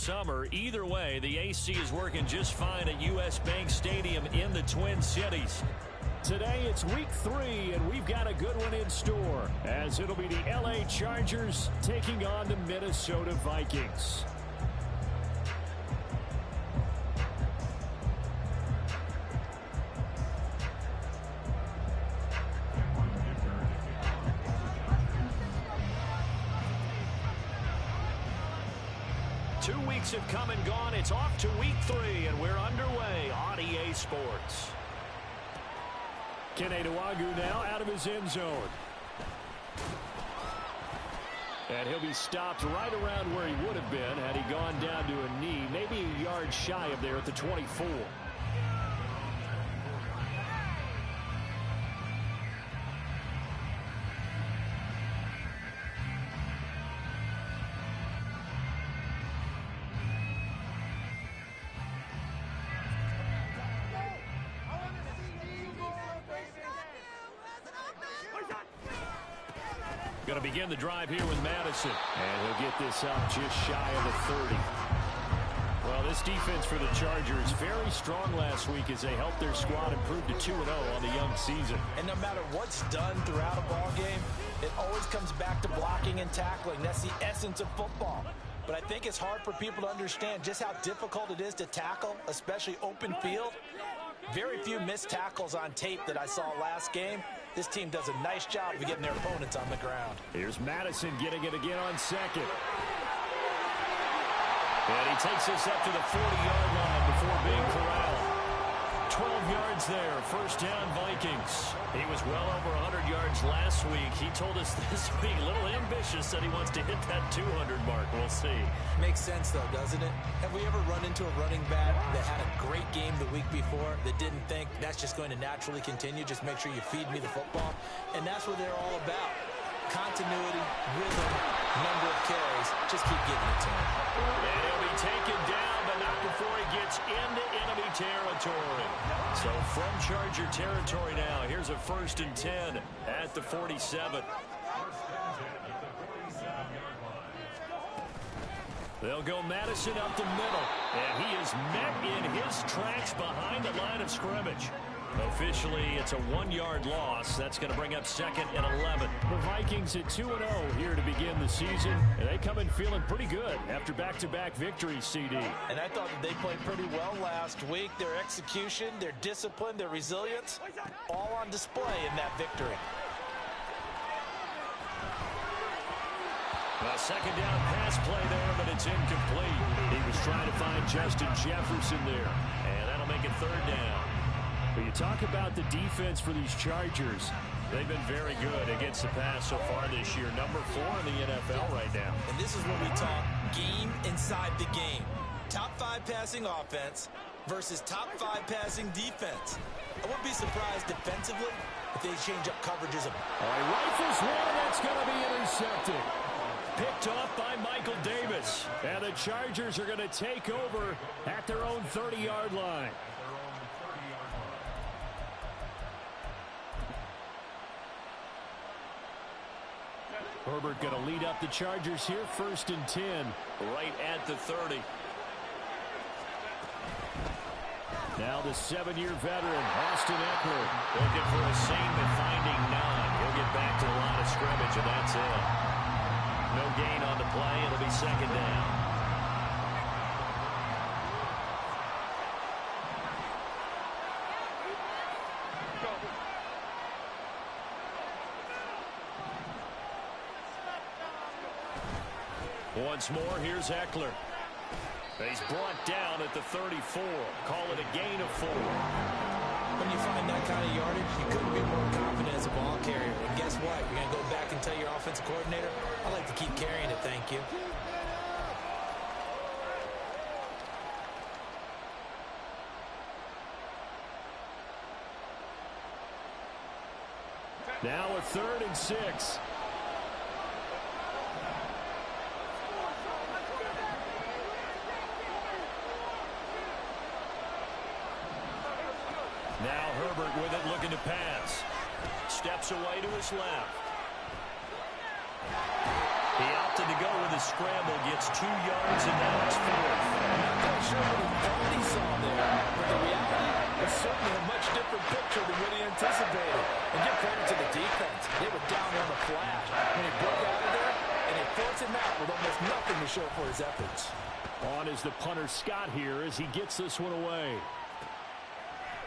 summer. Either way, the AC is working just fine at U.S. Bank Stadium in the Twin Cities. Today it's week 3, and we've got a good one in store, as it'll be the L.A. Chargers taking on the Minnesota Vikings. Have come and gone. It's off to week 3, and we're underway on EA Sports. Keneduagu now out of his end zone. And he'll be stopped right around where he would have been had he gone down to a knee, maybe a yard shy of there at the 24. Going to begin the drive here with Madison. And he'll get this up just shy of the 30. Well, this defense for the Chargers, very strong last week as they helped their squad improve to 2-0 on the young season. And no matter what's done throughout a ball game, it always comes back to blocking and tackling. That's the essence of football. But I think it's hard for people to understand just how difficult it is to tackle, especially open field. Very few missed tackles on tape that I saw last game. This team does a nice job of getting their opponents on the ground. Here's Madison getting it again on second. And he takes us up to the 40-yard line before being corralled. 12 yards there, first down Vikings. He was well over 100 yards last week. He told us this week, a little ambitious, said he wants to hit that 200 mark. We'll see. Makes sense, though, doesn't it? Have we ever run into a running back that had a great game the week before that didn't think that's just going to naturally continue? Just make sure you feed me the football. And that's what they're all about. Continuity, rhythm, number of carries. Just keep giving it to him. And he'll be taken down, but not before he gets into enemy territory. So from Charger territory now, here's a 1st and 10 at the 47. They'll go Madison up the middle, and he is met in his tracks behind the line of scrimmage. Officially, it's a 1-yard loss. That's going to bring up 2nd and 11. The Vikings at 2-0 here to begin the season, and they come in feeling pretty good after back-to-back victories, CD. And I thought that they played pretty well last week. Their execution, their discipline, their resilience, all on display in that victory. A second down pass play there, but it's incomplete. He was trying to find Justin Jefferson there, and that'll make it 3rd down. But you talk about the defense for these Chargers. They've been very good against the pass so far this year. Number 4 in the NFL right now. And this is what we talk game inside the game. Top 5 passing offense versus top 5 passing defense. I wouldn't be surprised defensively if they change up coverages. All right, rifles one, that's going to be intercepted. Picked off by Michael Davis. And the Chargers are going to take over at their own 30-yard line. Herbert going to lead up the Chargers here, 1st and 10, right at the 30. Now the 7-year veteran, Austin Eckler, looking for a seam but finding none. He'll get back to the line of scrimmage, and that's it. No gain on the play. It'll be 2nd down. Once more, here's Eckler. He's brought down at the 34. Call it a gain of 4. When you find that kind of yardage, you couldn't be more confident as a ball carrier. And guess what? You're going to go back and tell your offensive coordinator, I like to keep carrying it, thank you. Now a 3rd and 6. Now Herbert with it, looking to pass. Steps away to his left. He opted to go with a scramble, gets 2 yards, and now it's 4th. On is the punter Scott here as he gets this one away.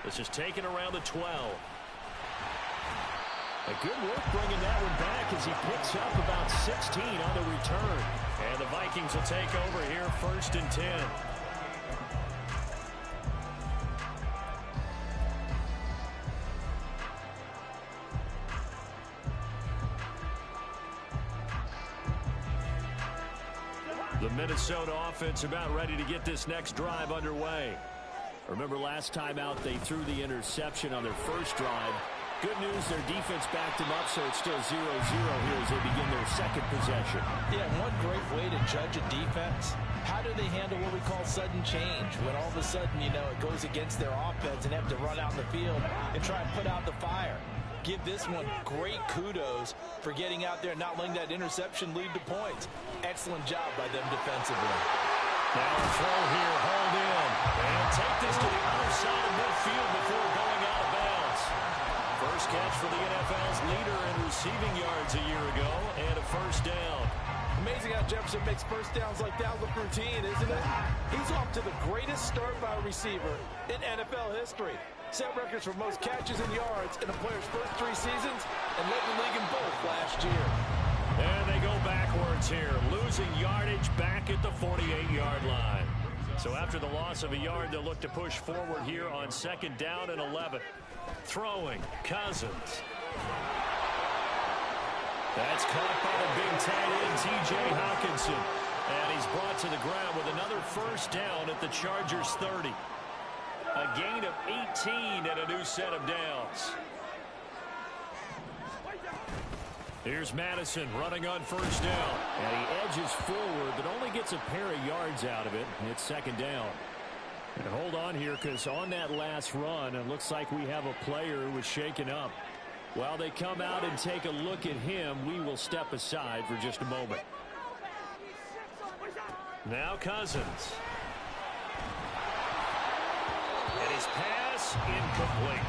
This is taken around the 12. A good work bringing that one back as he picks up about 16 on the return. And the Vikings will take over here 1st and 10. The Minnesota offense about ready to get this next drive underway. Remember last time out they threw the interception on their first drive. Good news, their defense backed them up, so it's still 0-0 here as they begin their second possession. Yeah, one great way to judge a defense. How do they handle what we call sudden change? When all of a sudden, you know, it goes against their offense and they have to run out in the field and try and put out the fire. Give this one great kudos for getting out there and not letting that interception lead to points. Excellent job by them defensively. Now a throw here, hauled in. And take this to the other side of midfield before going out of bounds. First catch for the NFL's leader in receiving yards a year ago, and a first down. Amazing how Jefferson makes first downs like that look routine, isn't it? He's off to the greatest start by a receiver in NFL history. Set records for most catches and yards in a player's first 3 seasons and led the league in both last year. And they go backwards here, losing yardage back at the 48-yard line. So after the loss of a yard, they'll look to push forward here on 2nd down and 11. Throwing, Cousins. That's caught by the big tight end, T.J. Hawkinson. And he's brought to the ground with another first down at the Chargers 30. A gain of 18 and a new set of downs. Here's Madison running on first down. And he edges forward, but only gets a pair of yards out of it. And it's 2nd down. And hold on here, because on that last run, it looks like we have a player who was shaken up. While they come out and take a look at him, we will step aside for just a moment. Now Cousins. And his pass incomplete.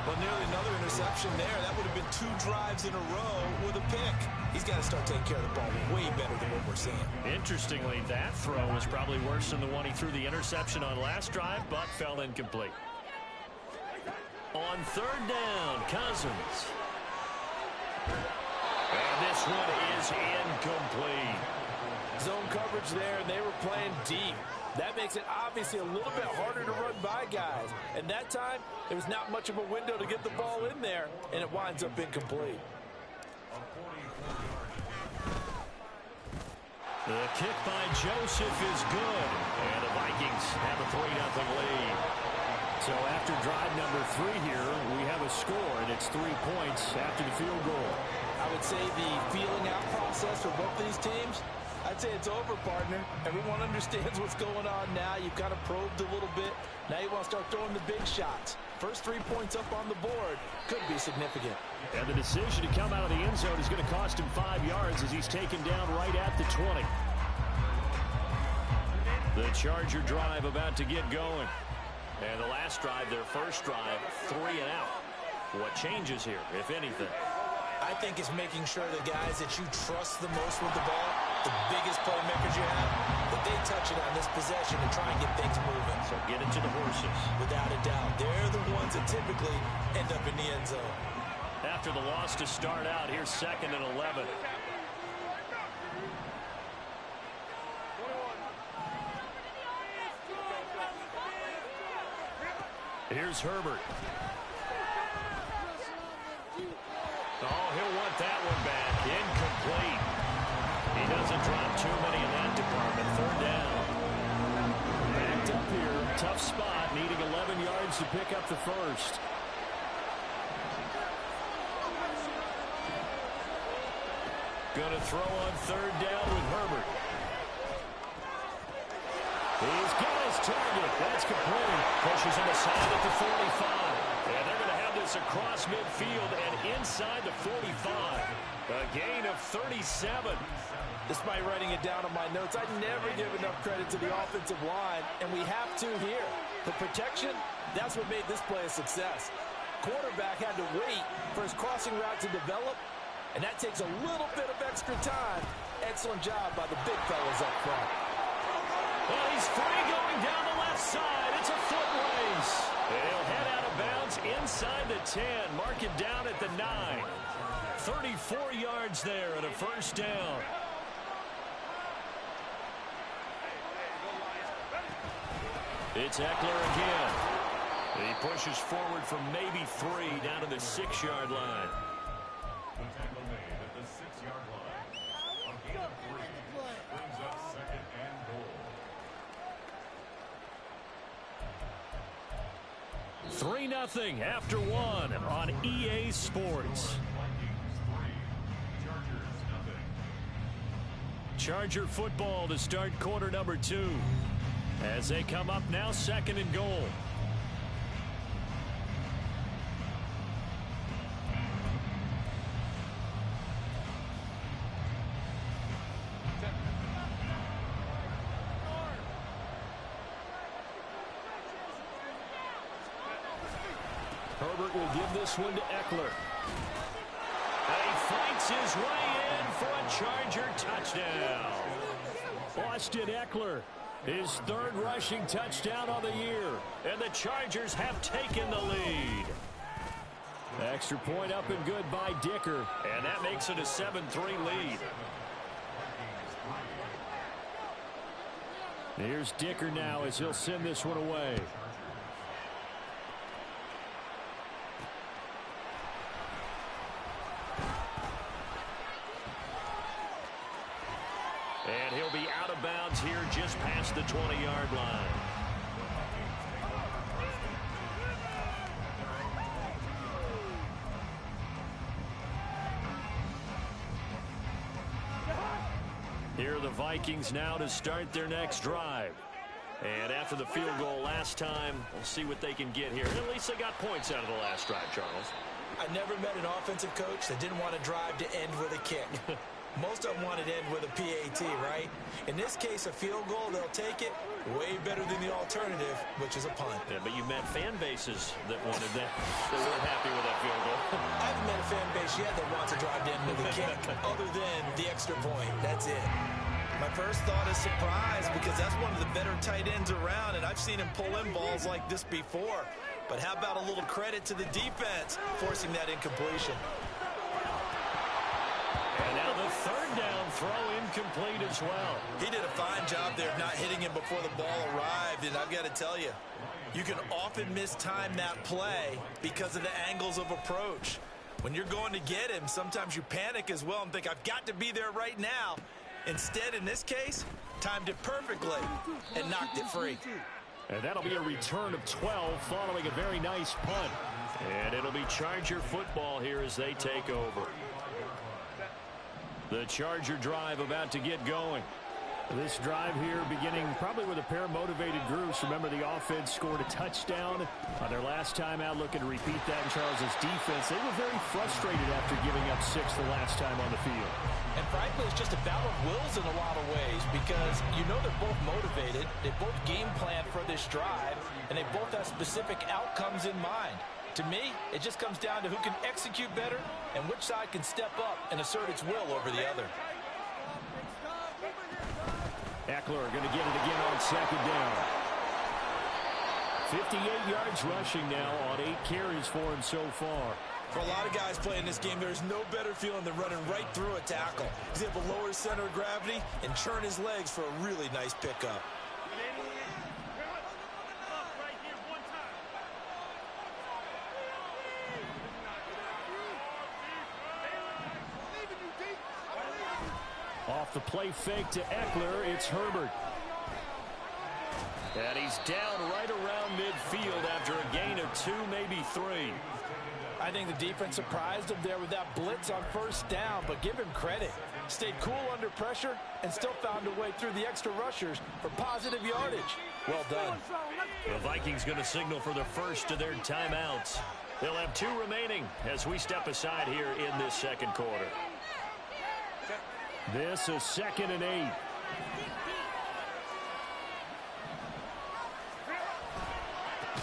Well, nearly another interception there. That would have been 2 drives in a row with a pick. He's got to start taking care of the ball way better than what we're seeing. Interestingly, that throw was probably worse than the one he threw the interception on last drive, but fell incomplete. On 3rd down, Cousins. And this one is incomplete. Zone coverage there, and they were playing deep. That makes it obviously a little bit harder to run by guys. And that time, there was not much of a window to get the ball in there, and it winds up incomplete. The kick by Joseph is good, and the Vikings have a 3-0 lead. So after drive number 3 here, we have a score, and it's 3 points after the field goal. I would say the feeling out process for both these teams, I'd say it's over, partner. Everyone understands what's going on now. You've kind of probed a little bit. Now you want to start throwing the big shots. First 3 points up on the board could be significant. And the decision to come out of the end zone is going to cost him 5 yards as he's taken down right at the 20. The Charger drive about to get going. And the last drive, their first drive, 3 and out. What changes here, if anything? I think it's making sure the guys that you trust the most with the ball, the biggest playmakers you have, that they touch it on this possession and try and get things moving. So get it to the horses. Without a doubt. They're the ones that typically end up in the end zone. After the loss to start out, here's 2nd and 11. Here's Herbert. Oh, he'll want that one back. Incomplete. He doesn't drop too many in that department. 3rd down. Backed up here. Tough spot. Needing 11 yards to pick up the first. Going to throw on 3rd down with Herbert. He's got his target. That's complete. Pushes him aside at the 45. And they're going to have this across midfield and inside the 45. A gain of 37. Despite writing it down on my notes, I never give enough credit to the offensive line, and we have to here. The protection, that's what made this play a success. Quarterback had to wait for his crossing route to develop, and that takes a little bit of extra time. Excellent job by the big fellas up front. And he's free going down the left side. It's a foot race. And he'll head out of bounds inside the 10. Mark it down at the 9. 34 yards there and a first down. It's Eckler again. He pushes forward from maybe 3 down to the 6-yard line. 3-0 after 1 on EA Sports. Charger football to start quarter number 2. As they come up now, 2nd and goal. Herbert will give this one to Eckler. And he fights his way in for a Charger touchdown. Austin Eckler, his 3rd rushing touchdown on the year. And the Chargers have taken the lead. Extra point up and good by Dicker. And that makes it a 7-3 lead. Here's Dicker now as he'll send this one away. And he'll be out of bounds here just past the 20-yard line. Here are the Vikings now to start their next drive. And after the field goal last time, we'll see what they can get here. At least they got points out of the last drive, Charles. I never met an offensive coach that didn't want to drive to end with a kick. Most of them wanted to end with a PAT, right? In this case, a field goal, they'll take it. Way better than the alternative, which is a punt. Yeah, but you met fan bases that wanted that. They weren't happy with that field goal. I haven't met a fan base yet that wants to drive to end with a kick, other than the extra point. That's it. My first thought is surprise, because that's one of the better tight ends around, and I've seen him pull in balls like this before. But how about a little credit to the defense forcing that incompletion? And now the 3rd down throw incomplete as well. He did a fine job there of not hitting him before the ball arrived, and I've got to tell you, you can often mistime that play because of the angles of approach. When you're going to get him, sometimes you panic as well and think, I've got to be there right now. Instead, in this case, timed it perfectly and knocked it free. And that'll be a return of 12 following a very nice punt. And it'll be Charger football here as they take over. The Charger drive about to get going. This drive here beginning probably with a pair of motivated groups. Remember, the offense scored a touchdown on their last time out. Looking to repeat that in Charles' defense. They were very frustrated after giving up 6 the last time on the field. And frankly, it's just a battle of wills in a lot of ways, because you know they're both motivated, they both game plan for this drive, and they both have specific outcomes in mind. To me, it just comes down to who can execute better and which side can step up and assert its will over the other. Eckler going to get it again on 2nd down. 58 yards rushing now on 8 carries for him so far. For a lot of guys playing this game, there's no better feeling than running right through a tackle. He's able to lower his center of gravity and churn his legs for a really nice pickup. Off the play fake to Eckler, it's Herbert. And he's down right around midfield after a gain of 2, maybe 3. I think the defense surprised him there with that blitz on 1st down, but give him credit. Stayed cool under pressure and still found a way through the extra rushers for positive yardage. Well done. The Vikings going to signal for the first of their timeouts. They'll have 2 remaining as we step aside here in this 2nd quarter. This is 2nd and 8.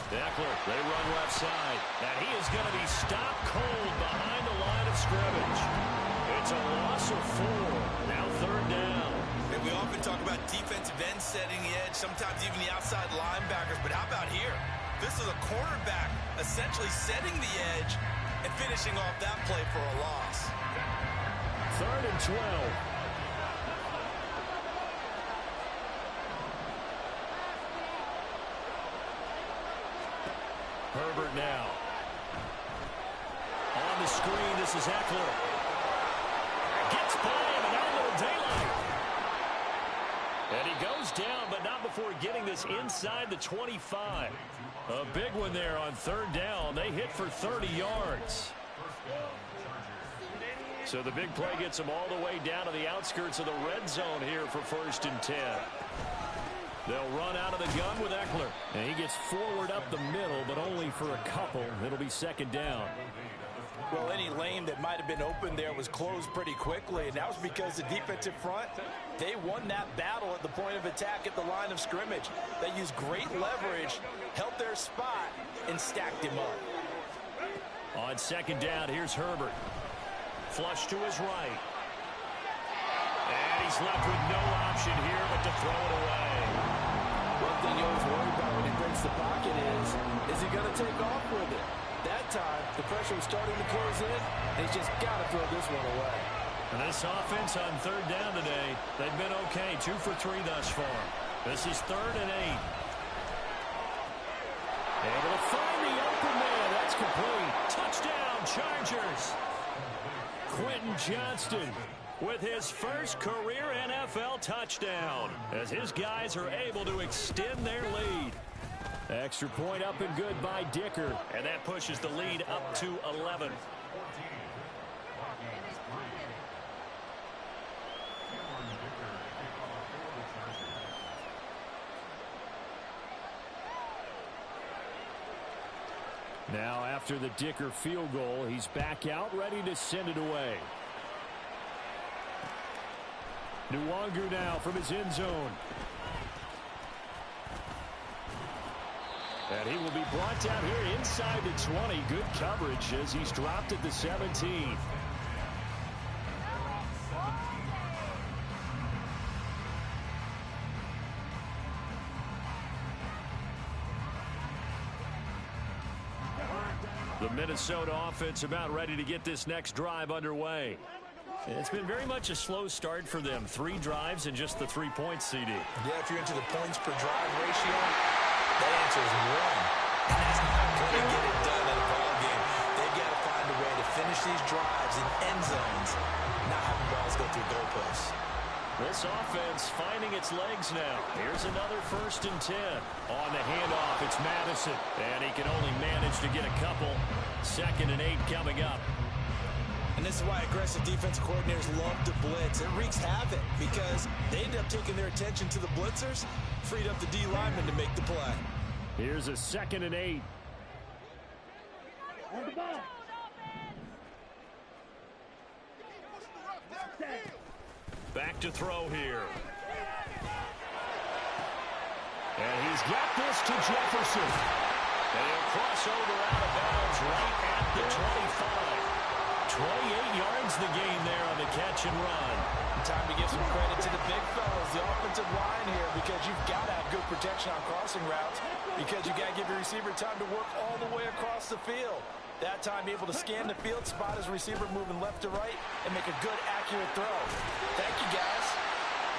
Eckler, they run left side, and he is going to be stopped cold behind the line of scrimmage. It's a loss of 4. Now 3rd down. We often talk about defensive ends setting the edge, sometimes even the outside linebackers. But how about here? This is a cornerback essentially setting the edge and finishing off that play for a loss. 3rd and 12. Herbert now. On the screen, this is Eckler. Gets by him, and now a little daylight. And he goes down, but not before getting this inside the 25. A big one there on 3rd down. They hit for 30 yards. So the big play gets them all the way down to the outskirts of the red zone here for 1st and 10. They'll run out of the gun with Eckler. And he gets forward up the middle, but only for a couple. It'll be 2nd down. Well, any lane that might have been open there was closed pretty quickly, and that was because the defensive front, they won that battle at the point of attack at the line of scrimmage. They used great leverage, held their spot, and stacked him up. On 2nd down, here's Herbert. Flush to his right. And he's left with no option here but to throw it away. One thing you always worry about when he breaks the pocket is he going to take off with it? That time, the pressure was starting to close in, and he's just got to throw this one away. And this offense on 3rd down today, they've been okay. 2 for 3 thus far. This is 3rd and 8. Able to find the open man. That's complete. Touchdown, Chargers. Quentin Johnston with his first career NFL touchdown as his guys are able to extend their lead. Extra point up and good by Dicker. And that pushes the lead up to 11. Now after the Dicker field goal, he's back out ready to send it away. Nwangu now from his end zone. And he will be brought down here inside the 20. Good coverage as he's dropped at the 17. The Minnesota offense about ready to get this next drive underway. It's been very much a slow start for them. 3 drives and just the 3 points, CD. Yeah, if you're into the points per drive ratio, that answer is 1. And that's not going to get it done in a ball game. They've got to find a way to finish these drives in end zones, not having balls go through goalposts. This offense finding its legs now. Here's another 1st and 10. On the handoff, it's Madison. And he can only manage to get a couple. 2nd and 8 coming up. And this is why aggressive defensive coordinators love to blitz. It wreaks havoc because they end up taking their attention to the blitzers, freed up the D lineman to make the play. Here's a 2nd and 8. Back to throw here. And he's got this to Jefferson. And he'll cross over out of bounds right at the 25. 28 yards the gain there on the catch and run. Time to give some credit to the big fellas, the offensive line here, because you've got to have good protection on crossing routes, because you've got to give your receiver time to work all the way across the field. That time, be able to scan the field, spot his receiver moving left to right, and make a good, accurate throw. Thank you, guys.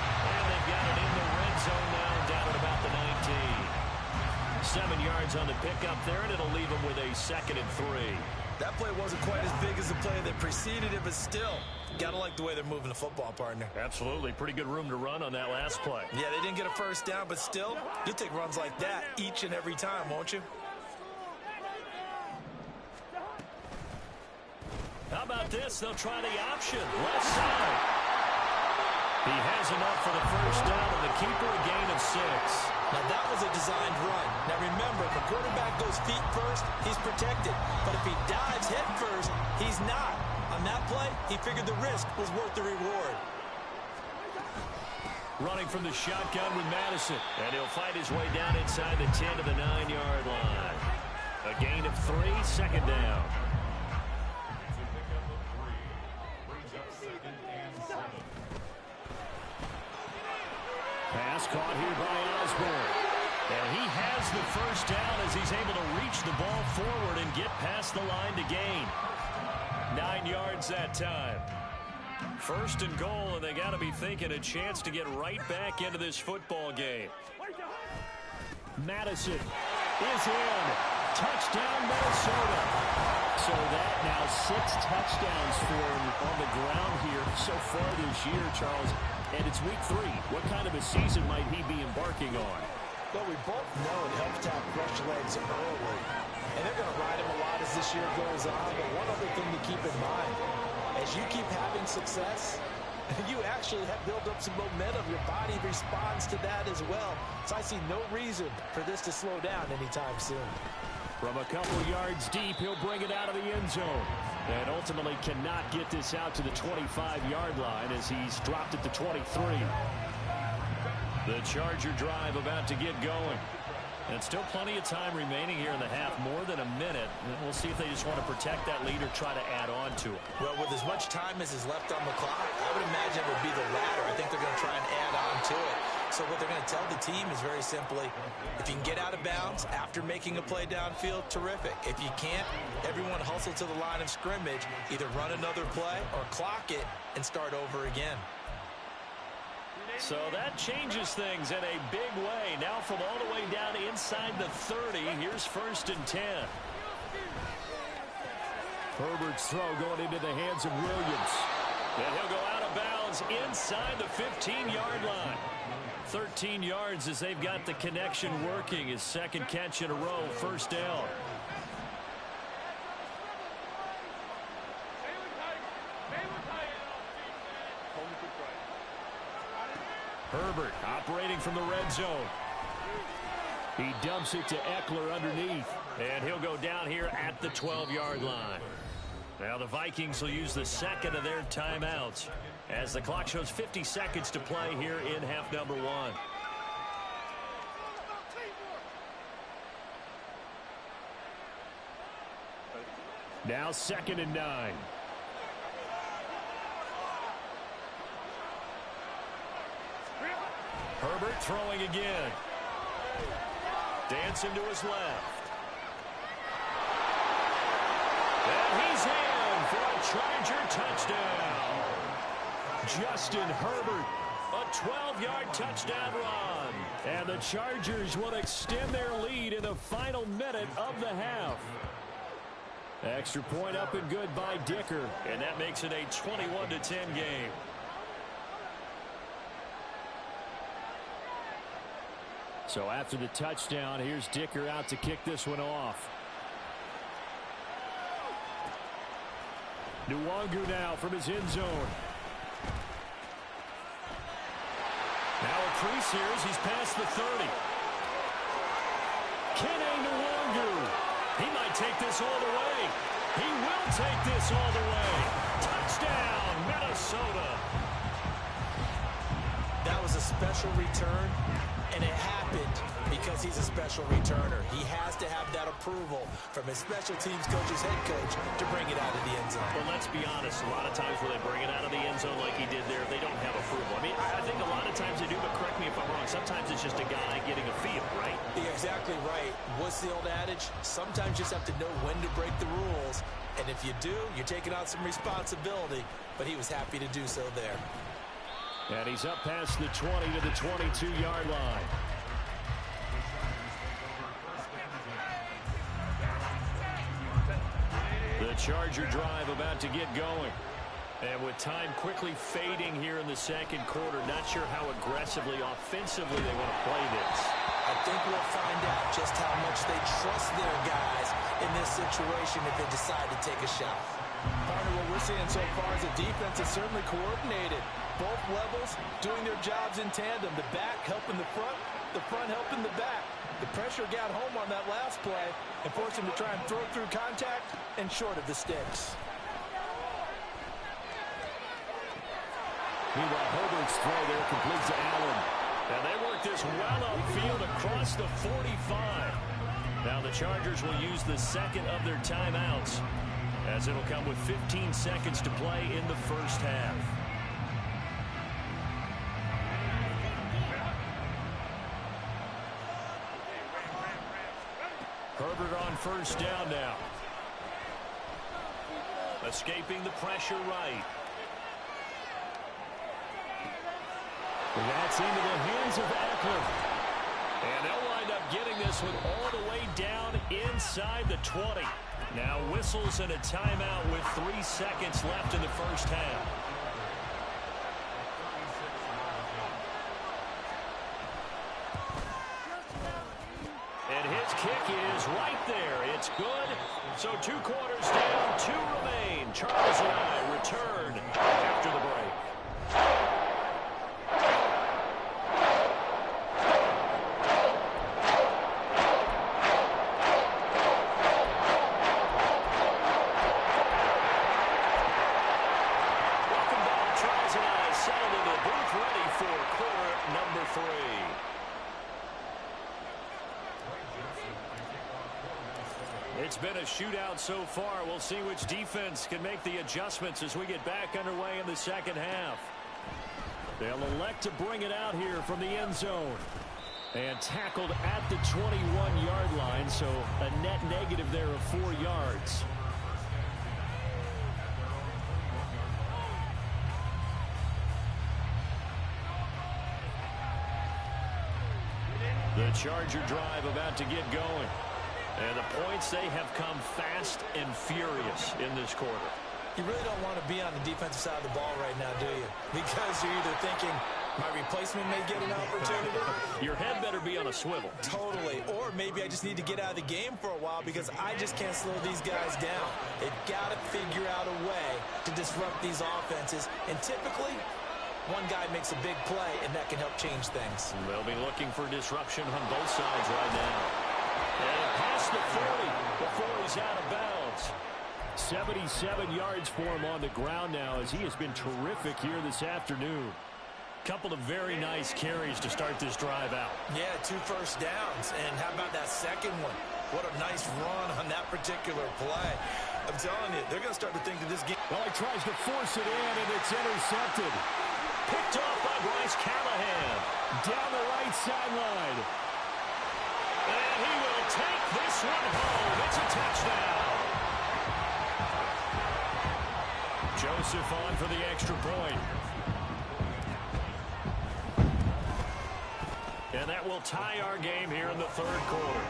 And they've got it in the red zone now, down at about the 19. 7 yards on the pickup there, and it'll leave them with a 2nd and 3. That play wasn't quite as big as the play that preceded it, but still, got to like the way they're moving the football, partner. Absolutely. Pretty good room to run on that last play. Yeah, they didn't get a 1st down, but still, you'll take runs like that each and every time, won't you? How about this? They'll try the option. Left side. He has enough for the 1st down, and the keeper a gain of 6. Now, that was a designed run. Now, remember, if a quarterback goes feet first, he's protected. But if he dives head first, he's not. On that play, he figured the risk was worth the reward. Running from the shotgun with Madison. And he'll fight his way down inside the 10 to the 9-yard line. A gain of 3, 2nd down. caught here by Osborne. And he has the first down as he's able to reach the ball forward and get past the line to gain. 9 yards that time. First and goal, and they got to be thinking a chance to get right back into this football game. Madison is in. Touchdown, Minnesota. So that now 6 touchdowns for him on the ground here so far this year, Charles. And it's week 3. What kind of a season might he be embarking on? Well, we both know it helps to have fresh legs early. And they're going to ride him a lot as this year goes on. But one other thing to keep in mind, as you keep having success, you actually have built up some momentum. Your body responds to that as well. So I see no reason for this to slow down anytime soon. From a couple yards deep, he'll bring it out of the end zone. And ultimately cannot get this out to the 25-yard line as he's dropped at the 23. The Charger drive about to get going. And still plenty of time remaining here in the half, more than a minute. And we'll see if they just want to protect that lead or try to add on to it. Well, with as much time as is left on the clock, I would imagine it would be the latter. I think they're going to try and add on to it. So what they're going to tell the team is very simply, if you can get out of bounds after making a play downfield, terrific. If you can't, everyone hustle to the line of scrimmage, either run another play or clock it and start over again. So that changes things in a big way. Now from all the way down inside the 30, here's 1st and 10. Herbert's throw going into the hands of Williams. And he'll go out of bounds inside the 15-yard line. 13 yards as they've got the connection working. His second catch in a row, 1st down. Herbert operating from the red zone. He dumps it to Eckler underneath. And he'll go down here at the 12-yard line. Now the Vikings will use the second of their timeouts as the clock shows 50 seconds to play here in half number 1. Now 2nd and 9. Herbert throwing again. Dancing to his left. And he's in for a Charger touchdown. Justin Herbert, a 12-yard touchdown run. And the Chargers will extend their lead in the final minute of the half. Extra point up and good by Dicker. And that makes it a 21-10 game. So after the touchdown, here's Dicker out to kick this one off. Nwangu now from his end zone. Now a crease here as he's past the 30. Kene Nwangu. He might take this all the way. He will take this all the way. Touchdown, Minnesota. That was a special return. And it happened because he's a special returner. He has to have that approval from his special teams coach's head coach to bring it out of the end zone. Well, let's be honest. A lot of times when they bring it out of the end zone like he did there, they don't have approval. I mean, I think a lot of times they do, but correct me if I'm wrong. Sometimes it's just a guy getting a feel, right? You're exactly right. What's the old adage? Sometimes you just have to know when to break the rules. And if you do, you're taking on some responsibility. But he was happy to do so there. And he's up past the 20 to the 22-yard line. The Charger drive about to get going. And with time quickly fading here in the second quarter, not sure how aggressively, offensively they want to play this. I think we'll find out just how much they trust their guys in this situation if they decide to take a shot. Partner, what we're seeing so far is the defense is certainly coordinated. Both levels doing their jobs in tandem. The back helping the front helping the back. The pressure got home on that last play and forced him to try and throw through contact and short of the sticks. Meanwhile, Herbert's throw there complete to Allen. And they work this well upfield across the 45. Now the Chargers will use the second of their timeouts as it'll come with 15 seconds to play in the first half. Herbert on first down now. Escaping the pressure right. That's into the hands of Eckler. And they'll wind up getting this one all the way down inside the 20. Now whistles and a timeout with 3 seconds left in the first half. And his kick is right there. It's good. So 2 quarters down, 2 remain. Charles and I return after the break. Welcome back. Charles and I settled in the booth ready for quarter number 3. It's been a shootout so far. We'll see which defense can make the adjustments as we get back underway in the second half. They'll elect to bring it out here from the end zone. And tackled at the 21-yard line, so a net negative there of 4 yards. The Charger drive about to get going. And the points, they have come fast and furious in this quarter. You really don't want to be on the defensive side of the ball right now, do you? Because you're either thinking, my replacement may get an opportunity. Your head better be on a swivel. Totally. Or maybe I just need to get out of the game for a while because I just can't slow these guys down. They've got to figure out a way to disrupt these offenses. And typically, one guy makes a big play, and that can help change things. They'll be looking for disruption on both sides right now. And past the 40 before he's out of bounds. 77 yards for him on the ground now as he has been terrific here this afternoon. Couple of very nice carries to start this drive out. Yeah, 2 first downs. And how about that second one? What a nice run on that particular play. I'm telling you, they're going to start to think that this game... Well, he tries to force it in, and it's intercepted. Picked off by Bryce Callahan. Down the right sideline. And he will take this one home. It's a touchdown. Joseph on for the extra point. And that will tie our game here in the third quarter.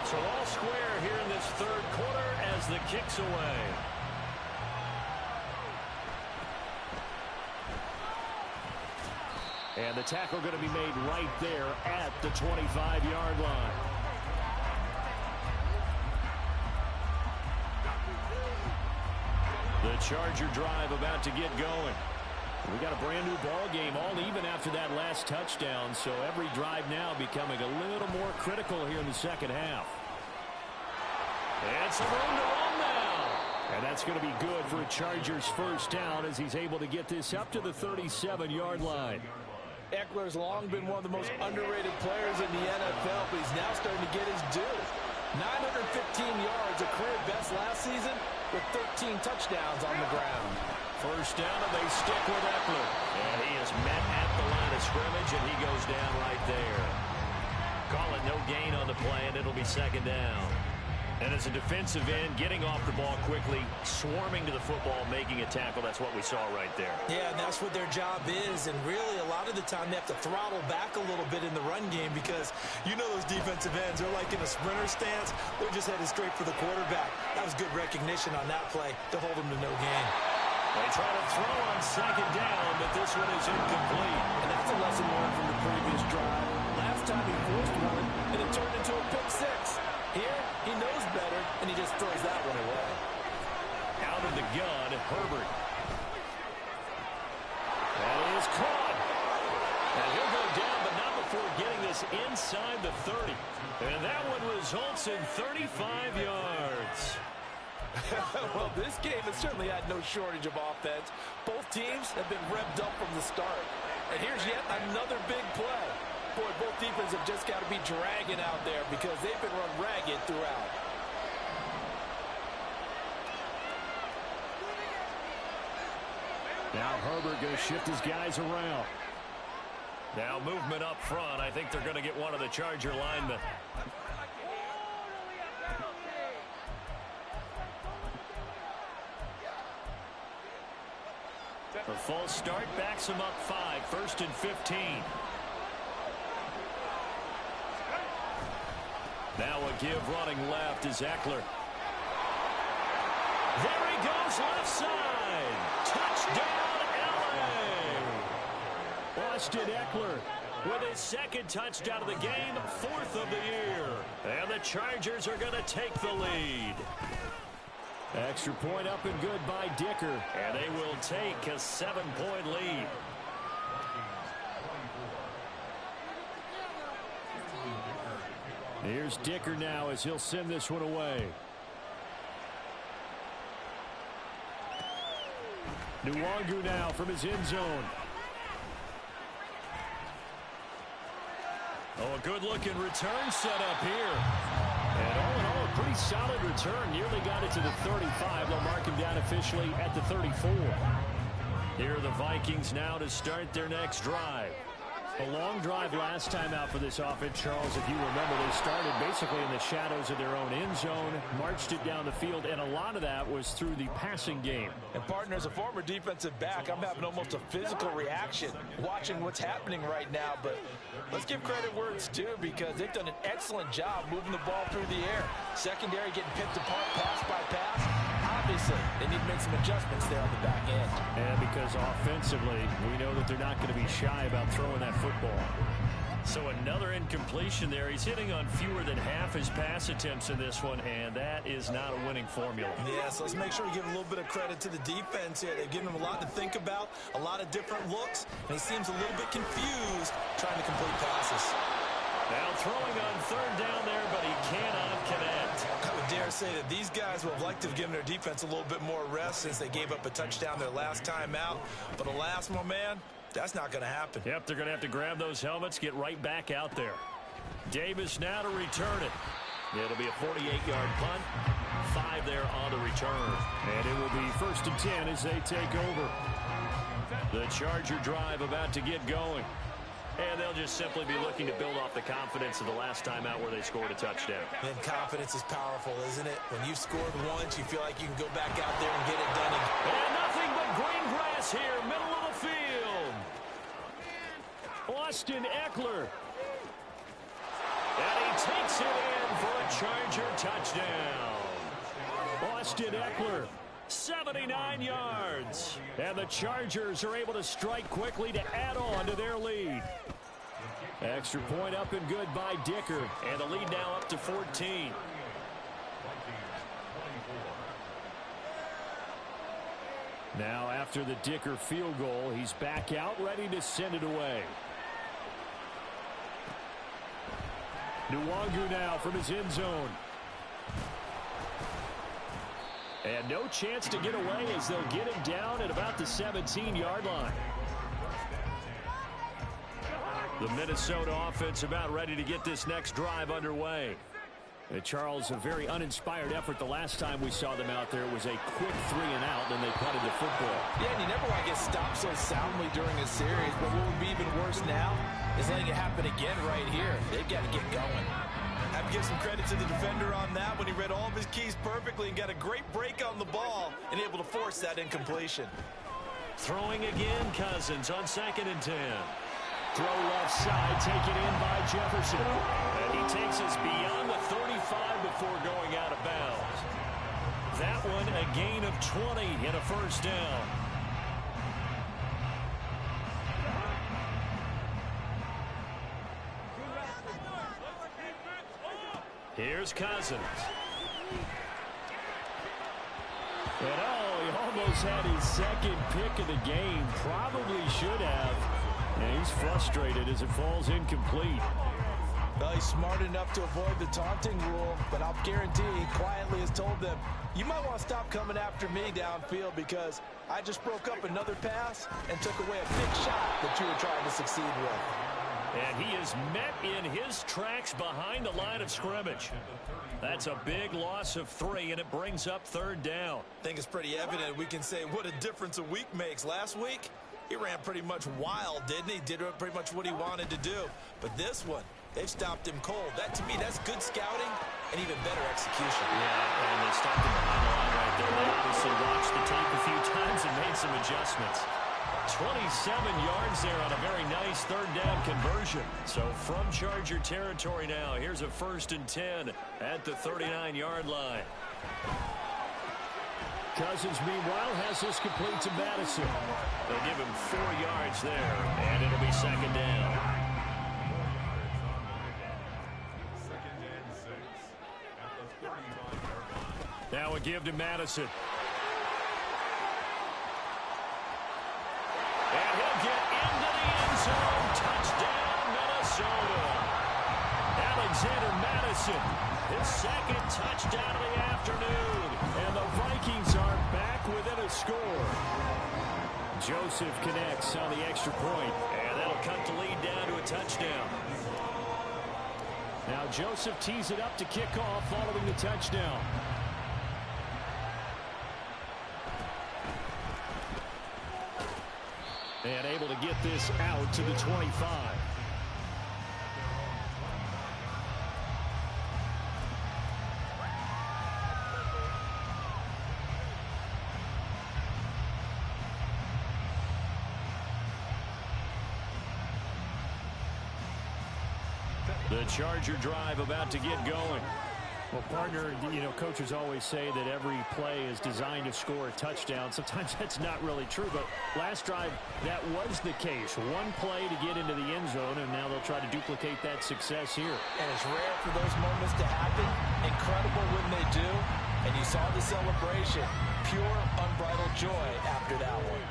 So all square here in this third quarter as the kick's away. And the tackle going to be made right there at the 25-yard line. The Charger drive about to get going. We got a brand new ball game, all even after that last touchdown, so every drive now becoming a little more critical here in the second half. And some room to run now. And that's going to be good for a Chargers first down as he's able to get this up to the 37-yard line. Eckler's long been one of the most underrated players in the NFL, but he's now starting to get his due. 915 yards, a career best last season, with 13 touchdowns on the ground. First down, and they stick with Eckler. And he is met at the line of scrimmage, and he goes down right there. Call it no gain on the play, and it'll be second down. And as a defensive end, getting off the ball quickly, swarming to the football, making a tackle, that's what we saw right there. Yeah, and that's what their job is. And really, a lot of the time, they have to throttle back a little bit in the run game because you know those defensive ends, they're like in a sprinter stance. They're just headed straight for the quarterback. That was good recognition on that play to hold them to no gain. They try to throw on second down, but this one is incomplete. And that's a lesson learned from the previous drive. Last time he forced one, and it turned into a pick six. Here, he knows better, and he just throws that one away. Out of the gun, Herbert. That is caught. And he'll go down, but not before getting this inside the 30. And that one results in 35 yards. Well, this game has certainly had no shortage of offense. Both teams have been revved up from the start. And here's yet another big play. Boy, both defenses have just got to be dragging out there because they've been run ragged throughout. Now Herbert going to shift his guys around. Now movement up front. I think they're going to get one of the Charger linemen. The false start backs him up 5. 1st and 15. Now a give running left is Eckler. There he goes left side. Touchdown, L.A. Austin Eckler with his 2nd touchdown of the game, 4th of the year. And the Chargers are going to take the lead. Extra point up and good by Dicker. And they will take a 7-point lead. Here's Dicker now as he'll send this one away. Nwangu now from his end zone. Oh, a good-looking return set up here. And all in all, a pretty solid return. Nearly got it to the 35. They'll mark him down officially at the 34. Here are the Vikings now to start their next drive. A long drive last time out for this offense, Charles. If you remember, they started basically in the shadows of their own end zone, marched it down the field, and a lot of that was through the passing game. And partner, as a former defensive back, I'm having almost a physical reaction watching what's happening right now. But let's give credit where it's due, because they've done an excellent job moving the ball through the air. Secondary getting picked apart pass by pass. Obviously, they need to make some adjustments there on the back end. And because offensively, we know that they're not going to be shy about throwing that football. So another incompletion there. He's hitting on fewer than half his pass attempts in this one, and that is not a winning formula. Yeah, so let's make sure we give a little bit of credit to the defense here. They've given him a lot to think about, a lot of different looks, and he seems a little bit confused trying to complete passes. Now throwing on 3rd down there, but he cannot connect. I would dare say that these guys would have liked to have given their defense a little bit more rest since they gave up a touchdown their last time out. But alas, my man, that's not going to happen. Yep, they're going to have to grab those helmets, get right back out there. Davis now to return it. It'll be a 48-yard punt. 5 there on the return. And it will be 1st and 10 as they take over. The Charger drive about to get going. And they'll just simply be looking to build off the confidence of the last time out where they scored a touchdown. And confidence is powerful, isn't it? When you've scored once, you feel like you can go back out there and get it done again. And nothing but green grass here, middle of the field. Austin Eckler. And he takes it in for a Charger touchdown. Austin Eckler. 79 yards. And the Chargers are able to strike quickly to add on to their lead. Extra point up and good by Dicker. And the lead now up to 14. Now after the Dicker field goal, he's back out ready to send it away. Nwangu now from his end zone. And no chance to get away as they'll get him down at about the 17-yard line. The Minnesota offense about ready to get this next drive underway. Charles, a very uninspired effort the last time we saw them out there. It was a quick 3 and out, and they punted the football. Yeah, and you never want to get stopped so soundly during a series, but what would be even worse now is letting it happen again right here. They've got to get going. I have to give some credit to the defender on that when he read all of his keys perfectly and got a great break on the ball and able to force that incompletion. Throwing again, Cousins on 2nd and 10. Throw left side, taken in by Jefferson. And he takes us beyond the 35 before going out of bounds. That one a gain of 20 and a 1st down. Here's Cousins. And he almost had his 2nd pick of the game. Probably should have. And he's frustrated as it falls incomplete. Well, he's smart enough to avoid the taunting rule, but I'll guarantee he quietly has told them, you might want to stop coming after me downfield because I just broke up another pass and took away a big shot that you were trying to succeed with. And he is met in his tracks behind the line of scrimmage. That's a big loss of 3, and it brings up 3rd down. I think it's pretty evident we can say what a difference a week makes. Last week, He ran pretty much wild, didn't he? Did pretty much what he wanted to do. But this one, they've stopped him cold. That, to me, that's good scouting and even better execution. Yeah, and they stopped him behind the line right there. They obviously watched the tape a few times and made some adjustments. 27 yards there on a very nice third down conversion. So from Charger territory now, here's a 1st and 10 at the 39-yard line. Cousins, meanwhile, has this complete to Madison. They'll give him 4 yards there, and it'll be 2nd down. Now a give to Madison. And he'll get into the end zone. Touchdown, Minnesota. Alexander Madison, his 2nd touchdown of the afternoon. And the Vikings are back within a score. Joseph connects on the extra point. And that'll cut the lead down to a touchdown. Now Joseph tees it up to kick off following the touchdown. And able to get this out to the 25. The Charger drive about to get going. Well, partner, you know, coaches always say that every play is designed to score a touchdown. Sometimes that's not really true, but last drive, that was the case. One play to get into the end zone, and now they'll try to duplicate that success here. And it's rare for those moments to happen. Incredible when they do. And you saw the celebration. Pure, unbridled joy after that one.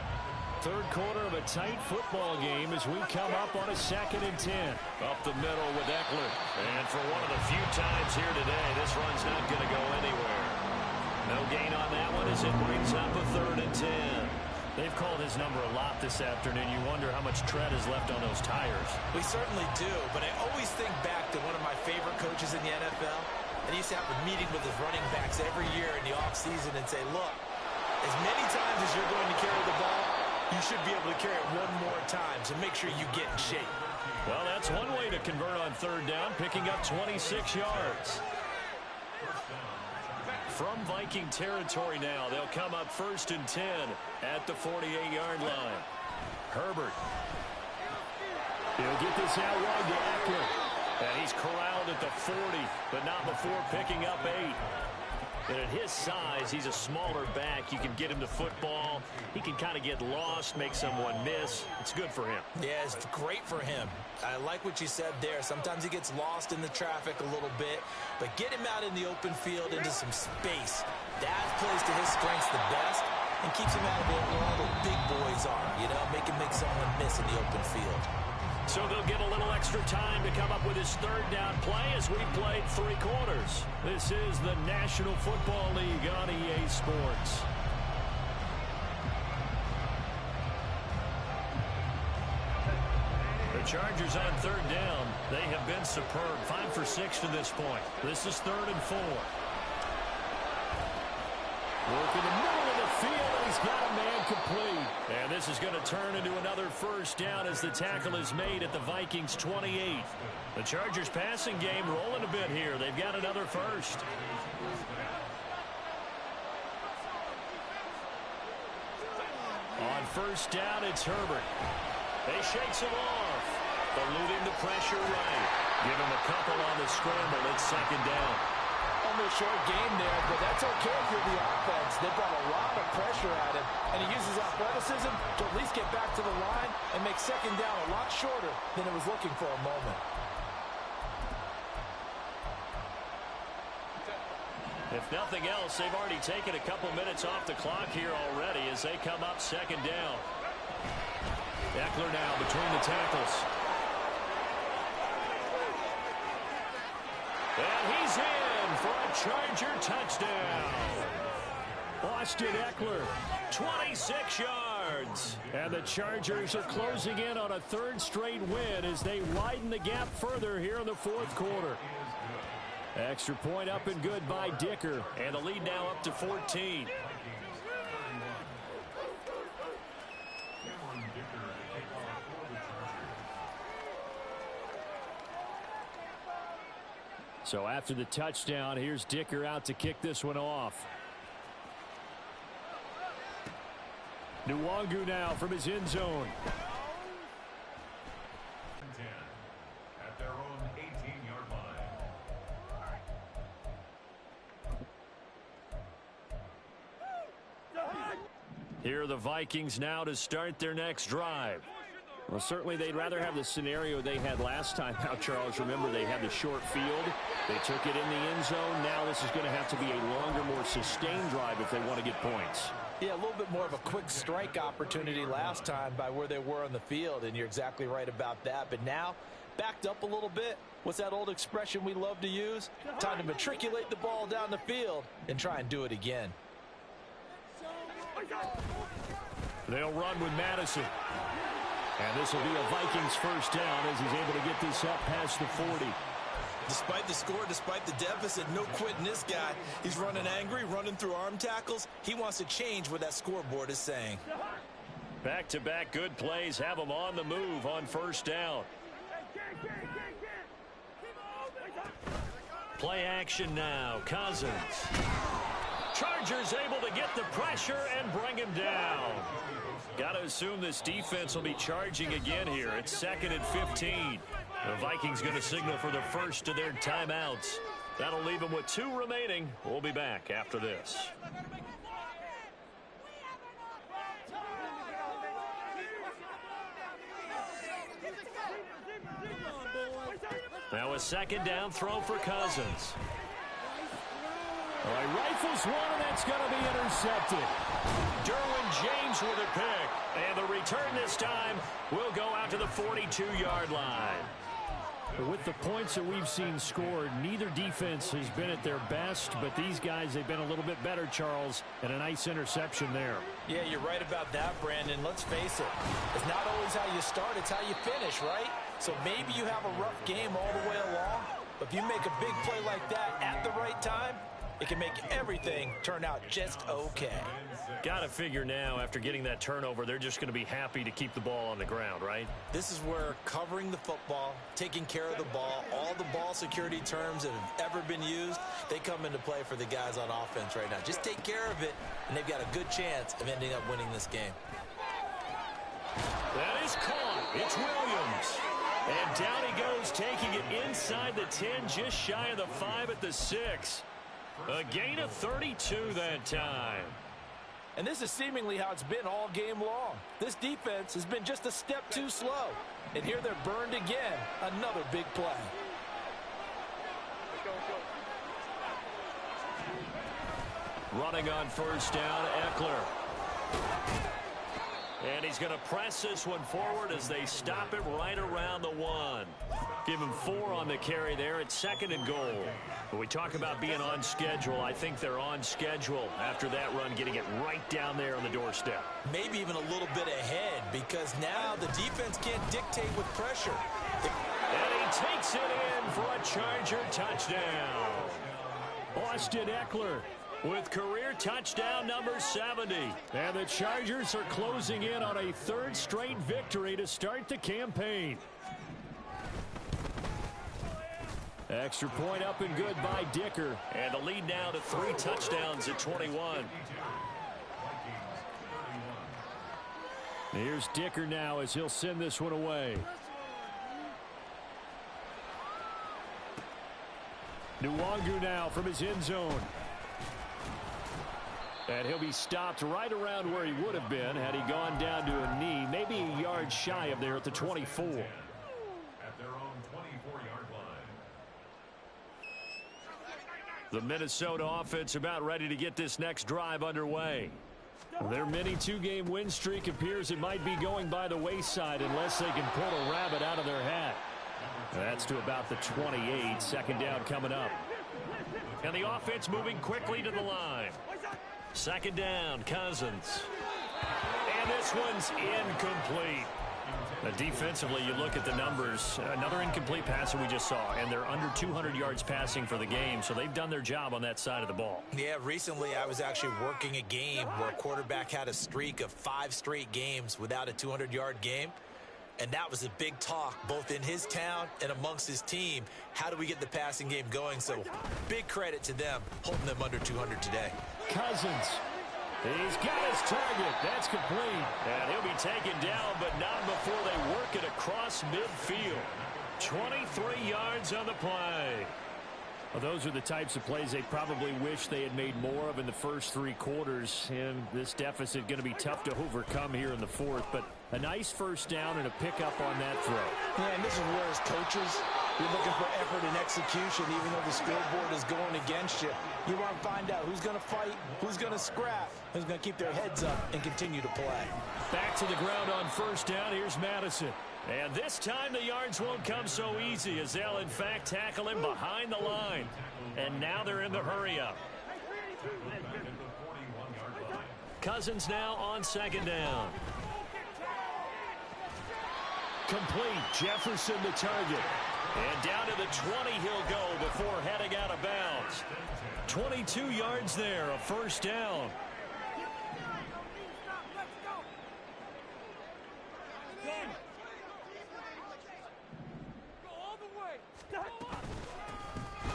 Third quarter of a tight football game as we come up on a 2nd and 10. Up the middle with Eckler. And for one of the few times here today, this run's not going to go anywhere. No gain on that one as it brings up a 3rd and 10. They've called his number a lot this afternoon. You wonder how much tread is left on those tires. We certainly do, but I always think back to one of my favorite coaches in the NFL. And he used to have a meeting with his running backs every year in the offseason and say, look, as many times as you're going to carry the ball, you should be able to carry it one more time, so make sure you get in shape. Well, that's one way to convert on 3rd down, picking up 26 yards. From Viking territory now, they'll come up 1st and 10 at the 48-yard line. Herbert. He'll get this out wide to Eckler. And he's corralled at the 40, but not before picking up 8. And at his size, he's a smaller back. You can get him the football. He can kind of get lost, make someone miss. It's good for him. Yeah, it's great for him. I like what you said there. Sometimes he gets lost in the traffic a little bit, but get him out in the open field into some space. That plays to his strengths the best and keeps him out of where all the big boys are, you know, make him make someone miss in the open field. So they'll get a little extra time to come up with his 3rd down play as we played 3 quarters. This is the National Football League on EA Sports. The Chargers on 3rd down. They have been superb. 5 for 6 to this point. This is 3rd and 4. Work in the middle of the field, and he's got a man complete. And this is going to turn into another 1st down as the tackle is made at the Vikings' 28. The Chargers passing game rolling a bit here. They've got another 1st. On 1st down, it's Herbert. They shakes him off. Eluding the pressure right. Give him a couple on the scramble. It's 2nd down. Almost short game there, but that's okay if you're the offense. They brought a lot of pressure at him, and he uses athleticism to at least get back to the line and make 2nd down a lot shorter than it was looking for a moment. If nothing else, they've already taken a couple minutes off the clock here already as they come up 2nd down. Eckler now between the tackles. And he's in for a Charger touchdown. Austin Eckler, 26 yards. And the Chargers are closing in on a 3rd straight win as they widen the gap further here in the 4th quarter. Extra point up and good by Dicker. And the lead now up to 14. So after the touchdown, here's Dicker out to kick this one off. Nwangu now from his end zone. At their own 18-yard line. Here are the Vikings now to start their next drive. Well, certainly they'd rather have the scenario they had last time out, Charles. Remember, they had the short field. They took it in the end zone. Now this is going to have to be a longer, more sustained drive if they want to get points. Yeah, a little bit more of a quick strike opportunity last time by where they were on the field, and you're exactly right about that. But now, backed up a little bit. What's that old expression we love to use? Time to matriculate the ball down the field and try and do it again. They'll run with Madison. And this will be a Vikings first down as he's able to get this up past the 40. Despite the score, despite the deficit, no quitting this guy. He's running angry, running through arm tackles. He wants to change what that scoreboard is saying. Back-to-back good plays have him on the move on first down. Play action now. Cousins. Chargers able to get the pressure and bring him down. Got to assume this defense will be charging again here. It's 2nd and 15. The Vikings going to signal for the first of their timeouts. That'll leave them with 2 remaining. We'll be back after this. Now a 2nd down throw for Cousins. All right, rifles one, and that's going to be intercepted. Derwin James with a pick. And the return this time will go out to the 42-yard line. With the points that we've seen scored, neither defense has been at their best, but these guys, they've been a little bit better, Charles, and a nice interception there. Yeah, you're right about that, Brandon. Let's face it. It's not always how you start, it's how you finish, right? So maybe you have a rough game all the way along, but if you make a big play like that at the right time, it can make everything turn out just okay. Got to figure now, after getting that turnover, they're just going to be happy to keep the ball on the ground, right? This is where covering the football, taking care of the ball, all the ball security terms that have ever been used, they come into play for the guys on offense right now. Just take care of it, and they've got a good chance of ending up winning this game. That is caught. It's Williams. And down he goes, taking it inside the 10, just shy of the 5 at the 6. A gain of 32 that time. And this is seemingly how it's been all game long. This defense has been just a step too slow. And here they're burned again. Another big play. Running on first down, Eckler. And he's going to press this one forward as they stop it right around the 1. Give him 4 on the carry there at 2nd and goal. When we talk about being on schedule, I think they're on schedule after that run, getting it right down there on the doorstep. Maybe even a little bit ahead, because now the defense can't dictate with pressure. And he takes it in for a Charger touchdown. Austin Eckler with career touchdown number 70. And the Chargers are closing in on a 3rd straight victory to start the campaign. Extra point up and good by Dicker. And the lead now to 3 touchdowns at 21. Here's Dicker now as he'll send this one away. Nwangu now from his end zone. And he'll be stopped right around where he would have been had he gone down to a knee, maybe a yard shy of there at the 24. At their own 24-yard line. The Minnesota offense about ready to get this next drive underway. Their mini 2-game win streak appears it might be going by the wayside unless they can pull a rabbit out of their hat. That's to about the 28. 2nd down coming up. And the offense moving quickly to the line. 2nd down, Cousins. And this one's incomplete. Defensively, you look at the numbers. Another incomplete passer we just saw, and they're under 200 yards passing for the game, so they've done their job on that side of the ball. Yeah, recently I was actually working a game where a quarterback had a streak of 5 straight games without a 200-yard game. And that was a big talk, both in his town and amongst his team. How do we get the passing game going? So big credit to them, holding them under 200 today. Cousins. He's got his target. That's complete. And he'll be taken down, but not before they work it across midfield. 23 yards on the play. Well, those are the types of plays they probably wish they had made more of in the first 3 quarters. And this deficit going to be tough to overcome here in the fourth. But a nice first down and a pickup on that throw. Yeah, and this is where as coaches, you're looking for effort and execution, even though the scoreboard is going against you. You want to find out who's going to fight, who's going to scrap, who's going to keep their heads up and continue to play. Back to the ground on first down. Here's Madison. And this time the yards won't come so easy as they'll, in fact, tackle him behind the line. And now they're in the hurry-up. Cousins now on second down. Complete. Jefferson the target. And down to the 20 he'll go before heading out of bounds. 22 yards there, a first down.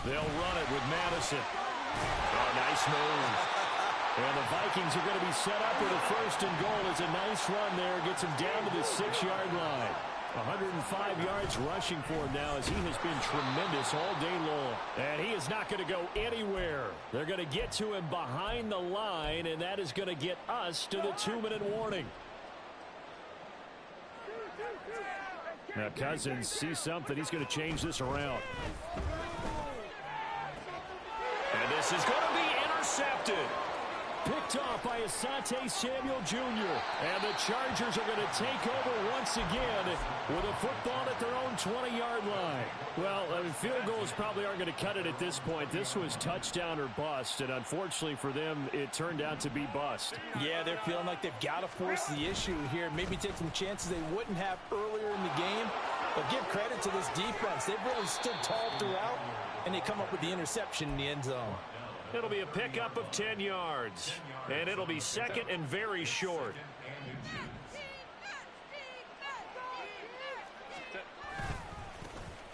They'll run it with Madison. Oh, nice move. And the Vikings are going to be set up with a first and goal. It's a nice run there. Gets him down to the 6-yard line. 105 yards rushing for him now as he has been tremendous all day long. And he is not going to go anywhere. They're going to get to him behind the line, and that is going to get us to the 2-minute warning. Now Cousins sees something. He's going to change this around. And this is going to be intercepted. Picked off by Asante Samuel Jr. And the Chargers are going to take over once again with a football at their own 20-yard line. Well, field goals probably aren't going to cut it at this point. This was touchdown or bust, and unfortunately for them, it turned out to be bust. Yeah, they're feeling like they've got to force the issue here. Maybe take some chances they wouldn't have earlier in the game. But give credit to this defense. They've really stood tall throughout, and they come up with the interception in the end zone. It'll be a pickup of 10 yards. And it'll be second and very short.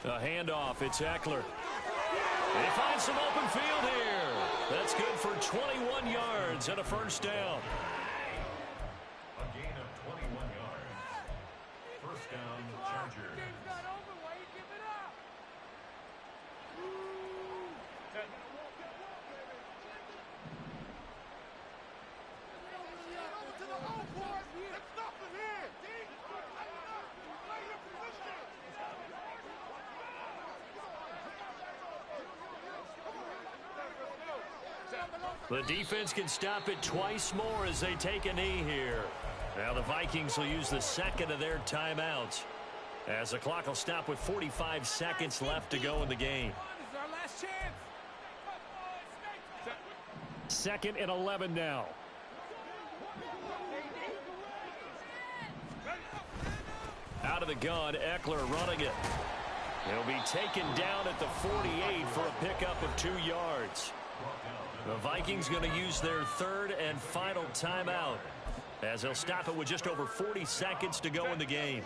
A handoff. It's Eckler. They find some open field here. That's good for 21 yards and a first down. A gain of 21 yards. First down, Chargers. The defense can stop it twice more as they take a knee here. Now the Vikings will use the second of their timeouts as the clock will stop with 45 seconds left to go in the game. Second and 11 now. Out of the gun, Eckler running it. He'll be taken down at the 48 for a pickup of 2 yards. The Vikings going to use their third and final timeout as they'll stop it with just over 40 seconds to go in the game.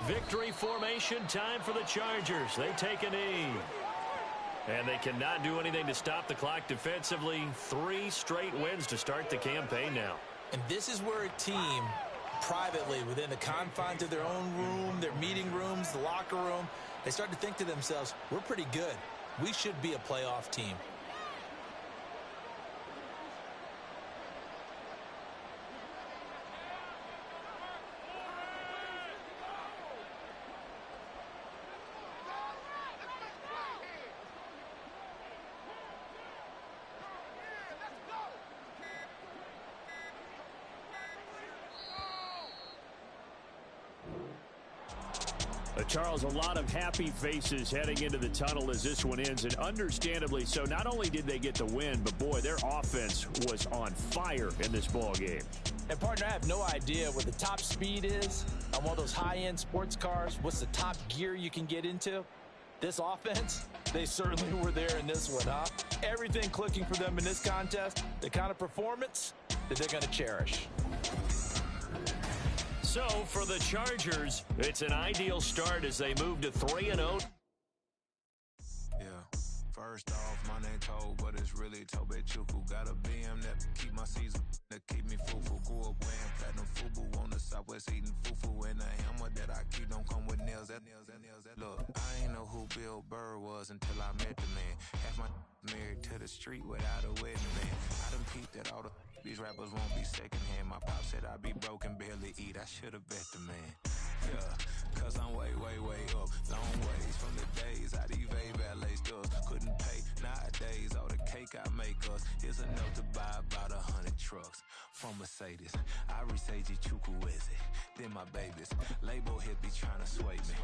Victory formation time for the Chargers. They take a knee. And they cannot do anything to stop the clock defensively. 3 straight wins to start the campaign now. And this is where a team, privately, within the confines of their own room, their meeting rooms, the locker room, they start to think to themselves, we're pretty good. We should be a playoff team. Charles, a lot of happy faces heading into the tunnel as this one ends, and understandably so. Not only did they get the win, but boy, their offense was on fire in this ball game. And partner, I have no idea what the top speed is on one of those high-end sports cars. What's the top gear you can get into? This offense, they certainly were there in this one, huh? Everything clicking for them in this contest, the kind of performance, that they're going to cherish. So for the Chargers, it's an ideal start as they move to 3-0. Yeah. First off, my name Toe, but it's really Tobe Chuku. Got a BM that keep my season, that keep me fufu. Grew up wearing platinum fubu on the Southwest eating fufu. And the hammer that I keep don't come with nails. Look, I ain't know who Bill Burr was until I met the man. Half my married to the street without a wedding band. I done peeped that all these rappers won't be secondhand. My pop said I'd be broken, barely eat. I should've bet the man. Yeah, cause I'm way, way, way up. Long ways from the days I evade valet stores. Couldn't pay nowadays all the cake I make us. Here's enough to buy about 100 trucks from Mercedes. I resage Chukwueze, then my babies. Label hit be trying to sway me,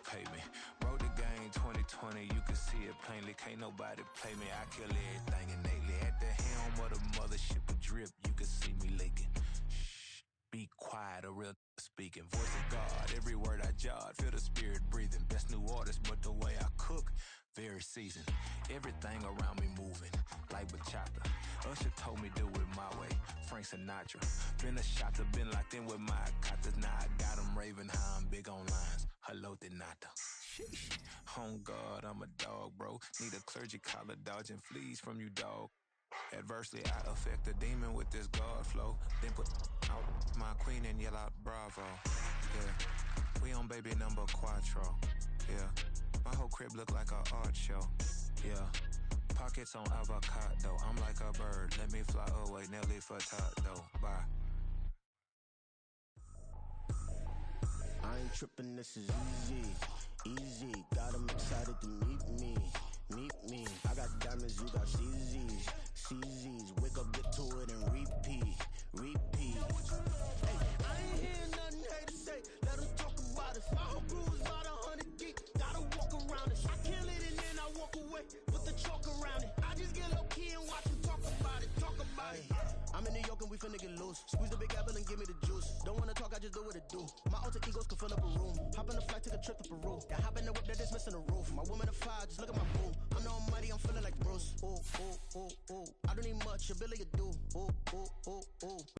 pay me. Wrote the game 2020, you can see it plainly. Can't nobody play me, I kill everything innately. At the helm of the mothership of drip, you can see me leaking. Shh, be quiet, a real speaking. Voice of God, every word I jot. Feel the spirit breathing. Best new artist, but the way I cook, very seasoned. Everything around me moving, like bachata. Usher told me do it my way. Frank Sinatra. Been a shotter, been locked in with my cotters. Now I got them raving how I'm big on lines. Hello, Denata. Sheesh. On God, I'm a dog, bro. Need a clergy collar, dodging fleas from you, dog. Adversely, I affect the demon with this God flow. Then put out my queen and yell out bravo. Yeah, we on baby number quattro. Yeah, my whole crib look like a art show. Yeah, pockets on avocado. I'm like a bird, let me fly away. Nelly Furtado, bye. I ain't tripping, this is easy. Got 'em excited to meet me. I got diamonds, you got CZs. Wake up, get to it, and repeat. Hey, I ain't hearing nothing hate to say. Let 'em talk about us. My whole crew is about 100 deep. Gotta walk around it. I kill it and then I walk away with the chalk around it. I just get low key and watch them talk about it. I'm in New York and we finna get loose. Squeeze the big apple and give me the juice. Don't wanna talk, I just do what it do. My alter egos can fill up a room. Hop in the flight, take a trip to Peru. Yeah, hop in the whip that is missing the roof. My woman a fire, just look at my boo. I'm no mighty, I'm feeling like Bruce. Ooh. I don't need much, ability to do. Ooh.